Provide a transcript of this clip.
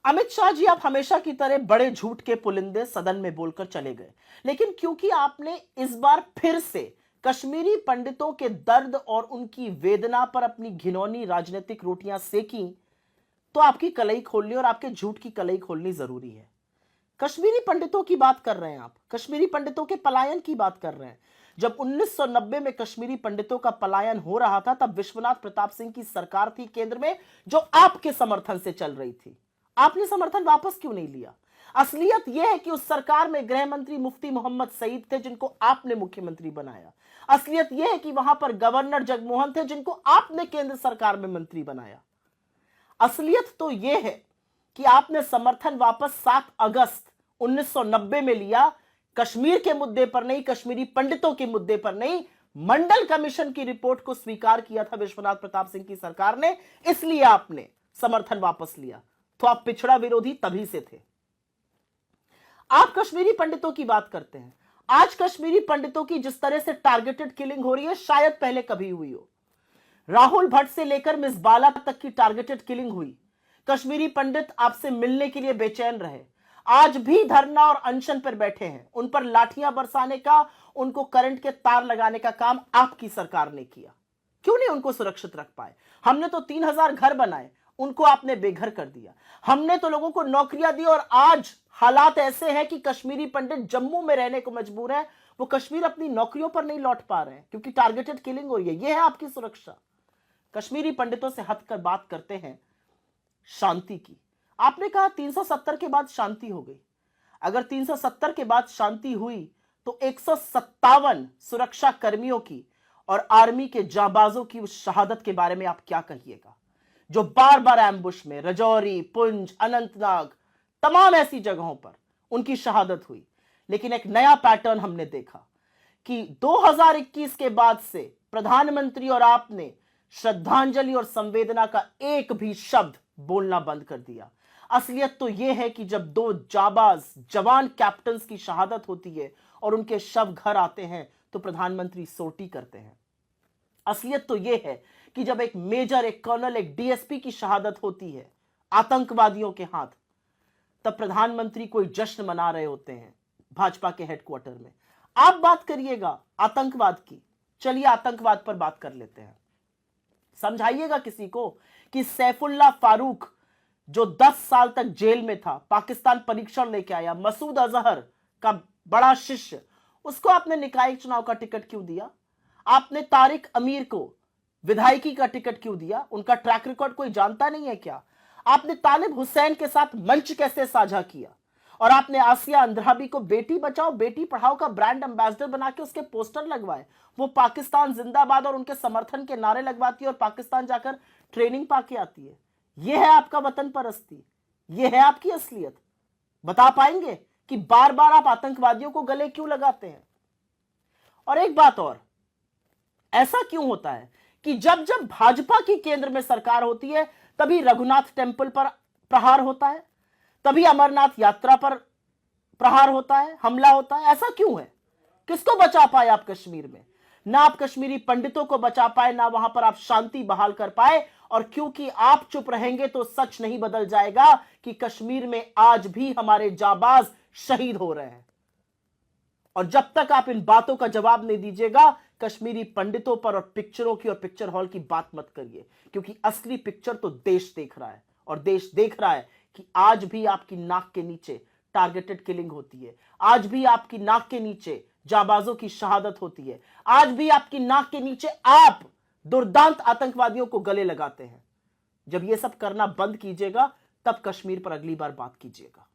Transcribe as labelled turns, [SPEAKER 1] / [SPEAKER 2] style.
[SPEAKER 1] अमित शाह जी, आप हमेशा की तरह बड़े झूठ के पुलिंदे सदन में बोलकर चले गए, लेकिन क्योंकि आपने इस बार फिर से कश्मीरी पंडितों के दर्द और उनकी वेदना पर अपनी घिनौनी राजनीतिक रोटियां सेकी, तो आपकी कलई खोलनी और आपके झूठ की कलई खोलनी जरूरी है। कश्मीरी पंडितों की बात कर रहे हैं आप, कश्मीरी पंडितों के पलायन की बात कर रहे हैं। जब 1990 में कश्मीरी पंडितों का पलायन हो रहा था, तब विश्वनाथ प्रताप सिंह की सरकार थी केंद्र में, जो आपके समर्थन से चल रही थी। आपने समर्थन वापस क्यों नहीं लिया? असलियत यह है कि उस सरकार में गृह मंत्री मुफ्ती मोहम्मद सईद थे, जिनको आपने मुख्यमंत्री बनाया। असलियत यह है कि वहां पर गवर्नर जगमोहन थे, जिनको आपने केंद्र सरकार में मंत्री बनाया। असलियत तो यह है कि आपने समर्थन वापस 7 अगस्त 1990 में लिया, कश्मीर के मुद्दे पर नहीं, कश्मीरी पंडितों के मुद्दे पर नहीं। मंडल कमीशन की रिपोर्ट को स्वीकार किया था विश्वनाथ प्रताप सिंह की सरकार ने, इसलिए आपने समर्थन वापस लिया। तो आप पिछड़ा विरोधी तभी से थे। आप कश्मीरी पंडितों की बात करते हैं। आज कश्मीरी पंडितों की जिस तरह से टारगेटेड किलिंग हो रही है, शायद पहले कभी हुई हो। राहुल भट्ट से लेकर मिस बाला तक की टारगेटेड किलिंग हुई। कश्मीरी पंडित आपसे मिलने के लिए बेचैन रहे, आज भी धरना और अनशन पर बैठे हैं। उन पर लाठियां बरसाने का, उनको करंट के तार लगाने का काम आपकी सरकार ने किया। क्यों नहीं उनको सुरक्षित रख पाए? हमने तो 3000 घर बनाए, उनको आपने बेघर कर दिया। हमने तो लोगों को नौकरियां दी, और आज हालात ऐसे हैं कि कश्मीरी पंडित जम्मू में रहने को मजबूर है। वो कश्मीर अपनी नौकरियों पर नहीं लौट पा रहे हैं क्योंकि टारगेटेड किलिंग हो रही है। यह है आपकी सुरक्षा। कश्मीरी पंडितों से हटकर बात करते हैं शांति की। आपने कहा 370 के बाद शांति हो गई। अगर 370 के बाद शांति हुई तो 157 सुरक्षा कर्मियों की और आर्मी के जांबाजों की उस शहादत के बारे में आप क्या कहिएगा, जो बार बार एम्बुश में रजौरी, पुंछ, अनंतनाग, तमाम ऐसी जगहों पर उनकी शहादत हुई। लेकिन एक नया पैटर्न हमने देखा कि 2021 के बाद से प्रधानमंत्री और आपने श्रद्धांजलि और संवेदना का एक भी शब्द बोलना बंद कर दिया। असलियत तो यह है कि जब 2 जाबाज जवान कैप्टन्स की शहादत होती है और उनके शव घर आते हैं तो प्रधानमंत्री सोटी करते हैं। असलियत तो यह है कि जब एक मेजर, एक कर्नल, एक डीएसपी की शहादत होती है आतंकवादियों के हाथ, तब प्रधानमंत्री कोई जश्न मना रहे होते हैं भाजपा के हेडक्वार्टर में। आप बात करिएगा आतंकवाद की। चलिए आतंकवाद पर बात कर लेते हैं। समझाइएगा किसी को कि सैफुल्लाह फारूक जो 10 साल तक जेल में था, पाकिस्तान परीक्षण लेके आया, मसूद अजहर का बड़ा शिष्य, उसको आपने निकाय चुनाव का टिकट क्यों दिया? आपने तारिक अमीर को विधायकी का टिकट क्यों दिया? उनका ट्रैक रिकॉर्ड कोई जानता नहीं है क्या? आपने तालिब हुसैन के साथ मंच कैसे साझा किया? और आपने आसिया अंद्राबी को बेटी बचाओ बेटी पढ़ाओ का ब्रांड एम्बेसडर बना के उसके पोस्टर लगवाए। वो पाकिस्तान जिंदाबाद और उनके समर्थन के नारे लगवाती है और पाकिस्तान जाकर ट्रेनिंग पाके आती है। यह है आपका वतन परस्ती, यह है आपकी असलियत। बता पाएंगे कि बार बार आप आतंकवादियों को गले क्यों लगाते हैं? और एक बात और, ऐसा क्यों होता है कि जब जब भाजपा की केंद्र में सरकार होती है तभी रघुनाथ टेम्पल पर प्रहार होता है, तभी अमरनाथ यात्रा पर प्रहार होता है, हमला होता है? ऐसा क्यों है? किसको बचा पाए आप कश्मीर में? ना आप कश्मीरी पंडितों को बचा पाए, ना वहां पर आप शांति बहाल कर पाए। और क्योंकि आप चुप रहेंगे तो सच नहीं बदल जाएगा कि कश्मीर में आज भी हमारे जाबाज शहीद हो रहे हैं। और जब तक आप इन बातों का जवाब नहीं दीजिएगा, कश्मीरी पंडितों पर और पिक्चरों की और पिक्चर हॉल की बात मत करिए, क्योंकि असली पिक्चर तो देश देख रहा है। और देश देख रहा है कि आज भी आपकी नाक के नीचे टारगेटेड किलिंग होती है, आज भी आपकी नाक के नीचे जाबाजों की शहादत होती है, आज भी आपकी नाक के नीचे आप दुर्दांत आतंकवादियों को गले लगाते हैं। जब यह सब करना बंद कीजिएगा, तब कश्मीर पर अगली बार बात कीजिएगा।